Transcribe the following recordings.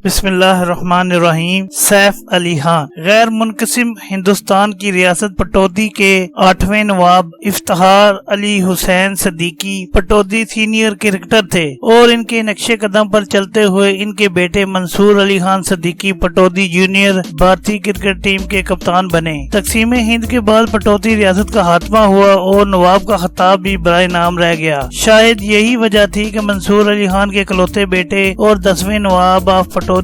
بسم اللہ الرحمن الرحیم۔ سیف علی خان غیر منقسم ہندوستان کی ریاست پٹودی کے 8ویں نواب افتخار علی حسین صدیقی پٹودی سینئر کرکٹر تھے اور ان کے نقش قدم پر چلتے ہوئے ان کے بیٹے منصور علی خان صدیقی پٹودی جونیئر بھارتی کرکٹ ٹیم کے کپتان بنے۔ تقسیم ہند کے بعد پٹودی ریاست کا خاتمہ ہوا اور نواب کا خطاب بھی برائے نام رہ گیا۔ شاید یہی وجہ تھی کہ منصور علی خان کے اکلوتے بیٹے اور 10ویں نواب آف پٹودی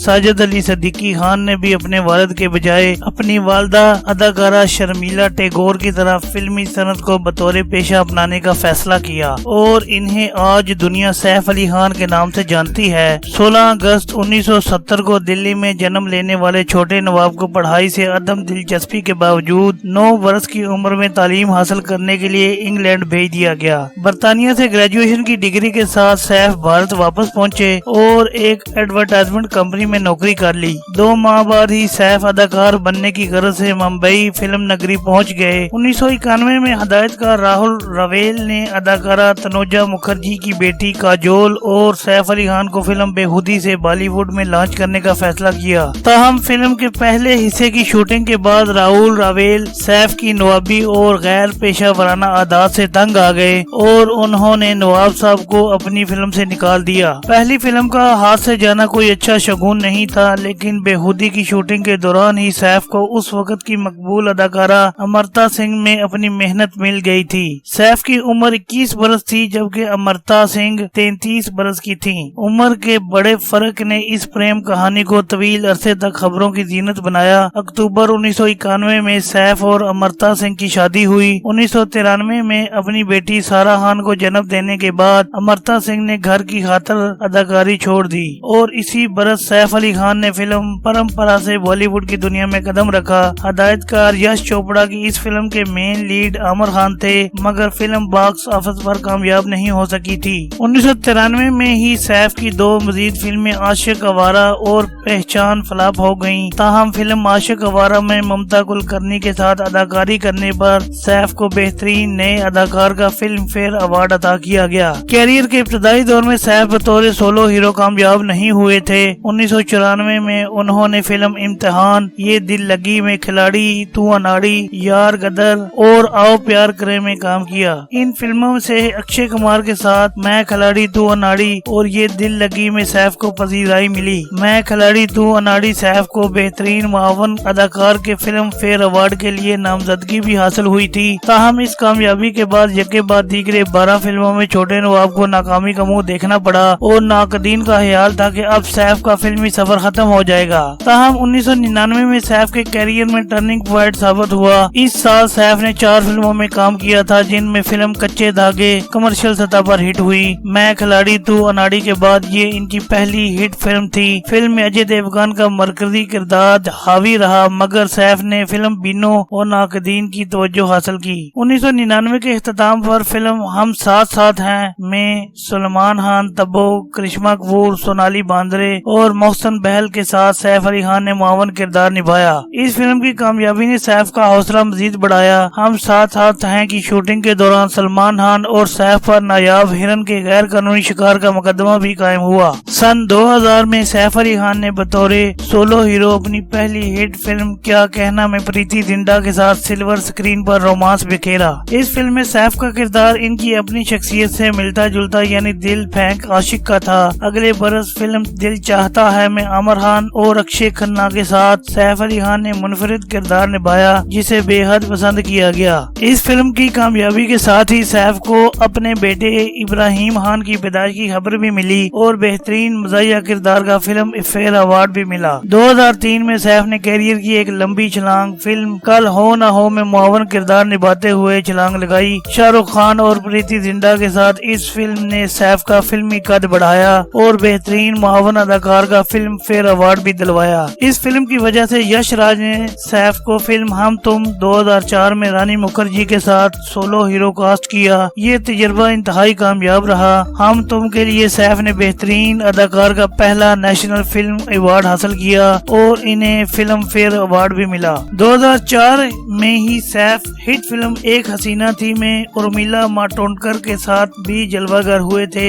ساجد علی صدیقی خان نے بھی اپنے والد کے بجائے اپنی والدہ اداکارہ شرمیلا ٹیگور کی طرح فلمی صنعت کو بطور پیشہ اپنانے کا فیصلہ کیا اور انہیں آج دنیا سیف علی خان کے نام سے جانتی ہے۔ 16 اگست 1970 کو دلی میں جنم لینے والے چھوٹے نواب کو پڑھائی سے عدم دلچسپی کے باوجود 9 برس کی عمر میں تعلیم حاصل کرنے کے لیے انگلینڈ بھیج دیا گیا۔ برطانیہ سے گریجویشن کی ڈگری کے ساتھ سیف بھارت واپس پہنچے اور ایک ایڈورٹائزمنٹ کمپنی میں نوکری کر لی۔ 2 ماہ بعد ہی سیف اداکار بننے کی غرض سے ممبئی فلم نگری پہنچ گئے۔ 1991 میں ہدایت کار راہل راویل نے اداکارہ تنوجا مکھرجی کی بیٹی کاجول اور سیف علی خان کو فلم بےخودی سے بالی ووڈ میں لانچ کرنے کا فیصلہ کیا۔ تاہم فلم کے پہلے حصے کی شوٹنگ کے بعد راہل راویل سیف کی نوابی اور غیر پیشہ ورانہ عادات سے تنگ آ گئے اور انہوں نے نواب صاحب کو اپنی فلم سے نکال دیا۔ پہلی فلم کا ہاتھ سے جانا کوئی اچھا شگون نہیں تھا، لیکن بےخودی کی شوٹنگ کے دوران ہی سیف کو اس وقت کی مقبول اداکارہ امرتا سنگھ میں اپنی محنت مل گئی تھی۔ سیف کی عمر 21 برس تھی جبکہ امرتا سنگھ 33 برس کی تھیں۔ عمر کے بڑے فرق نے اس پریم کہانی کو طویل عرصے تک خبروں کی زینت بنایا۔ اکتوبر 1991 میں سیف اور امرتا سنگھ کی شادی ہوئی۔ 1993 میں اپنی بیٹی سارا خان کو جنم دینے کے بعد امرتا سنگھ نے گھر کی خاطر اداکاری چھوڑ دی اور اسی برس سیف علی خان نے فلم پرمپرا سے بالی ووڈ کی دنیا میں قدم رکھا۔ ہدایت کار یش چوپڑا کی اس فلم کے مین لیڈ عامر خان تھے، مگر فلم باکس آفس پر کامیاب نہیں ہو سکی تھی۔ 1993 میں ہی سیف کی 2 مزید فلمیں عاشق آوارہ اور پہچان فلاپ ہو گئیں۔ تاہم فلم عاشق آوارہ میں ممتا کلکرنی کے ساتھ اداکاری کرنے پر سیف کو بہترین نئے اداکار کا فلم فیئر ایوارڈ عطا کیا گیا۔ کیریئر کے ابتدائی دور میں سیف بطور سولو ہیرو کامیاب نہیں ہوئے تھے۔ 1994 میں انہوں نے فلم امتحان، یہ دل لگی میں کھلاڑی، تو اناڑی، یار غدر اور آؤ پیار کرے میں کام کیا۔ ان فلموں سے اکشے کمار کے ساتھ میں کھلاڑی تو اناڑی اور یہ دل لگی میں سیف کو پذیرائی ملی۔ میں کھلاڑی تو اناڑی سیف کو بہترین معاون اداکار کے فلم فیئر ایوارڈ کے لیے نامزدگی بھی حاصل ہوئی تھی۔ تاہم اس کامیابی کے بعد یکے بعد دیگرے 12 فلموں میں چھوٹے نواب کو ناکامی کا منہ دیکھنا پڑا اور ناقدین کا خیال تھا کہ اب سیف کا فلمی سفر ختم ہو جائے گا۔ تاہم 1999 میں سیف کے کیریئر میں ٹرننگ پوائنٹ ثابت ہوا۔ اس سال سیف نے 4 فلموں میں کام کیا تھا، جن میں فلم کچے دھاگے کمرشل سطح پر ہٹ ہوئی۔ میں کھلاڑی تو اناڑی کے بعد یہ ان کی پہلی ہٹ فلم تھی۔ فلم میں اجے دیوگن کا مرکزی کردار حاوی رہا، مگر سیف نے فلم بینو اور ناقدین کی توجہ حاصل کی۔ 1999 کے اختتام پر فلم ہم ساتھ ساتھ ہیں میں سلمان خان، تبو، کرشمہ کپور، سونالی باندرے اور محسن بہل کے ساتھ سیف علی خان نے معاون کردار نبھایا۔ اس فلم کی کامیابی نے سیف کا حوصلہ مزید بڑھایا۔ ہم ساتھ ساتھ ہیں کی شوٹنگ کے دوران سلمان خان اور سیف پر نایاب ہرن کے غیر قانونی شکار کا مقدمہ بھی قائم ہوا۔ سن 2000 میں سیف علی خان نے بطور سولو ہیرو اپنی پہلی ہٹ فلم کیا کہنا میں پریتی زنٹا کے ساتھ سلور سکرین پر رومانس بکھیرا۔ اس فلم میں سیف کا کردار ان کی اپنی شخصیت سے ملتا جلتا یعنی دل پھینک عاشق کا تھا۔ اگلے برس فلم دل چاہتا ہے میں عامر خان اور اکشے کھنہ کے ساتھ سیف علی خان نے منفرد کردار نبھایا، جسے بے حد پسند کیا گیا۔ اس فلم کی کامیابی کے ساتھ ہی سیف کو اپنے بیٹے ابراہیم خان کی پیدائش کی خبر بھی ملی اور بہترین مزاحیہ کردار کا فلم فیئر ایوارڈ بھی ملا۔ 2003 میں سیف نے کیریئر کی ایک لمبی چھلانگ فلم کل ہو نہ ہو میں معاون کردار نبھاتے ہوئے چھلانگ لگائی۔ شاہ رخ خان اور پریتی زنٹا کے ساتھ اس فلم نے سیف کا فلمی قد بڑھایا اور بہترین معاون اداکار کا فلم فیئر ایوارڈ بھی دلوایا۔ اس فلم کی وجہ سے یش راج نے سیف کو فلم ہم تم 2004 میں رانی مکھرجی کے ساتھ سولو ہیرو کاسٹ کیا۔ یہ تجربہ انتہائی کامیاب رہا۔ ہم تم کے لیے سیف نے بہترین اداکار کا پہلا نیشنل فلم ایوارڈ حاصل کیا اور انہیں فلم فیئر ایوارڈ بھی ملا۔ 2004 میں ہی سیف ہٹ فلم ایک حسینہ تھی میں ارمیلا ماٹونڈکر کے ساتھ بھی جلوہ گر ہوئے تھے۔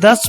10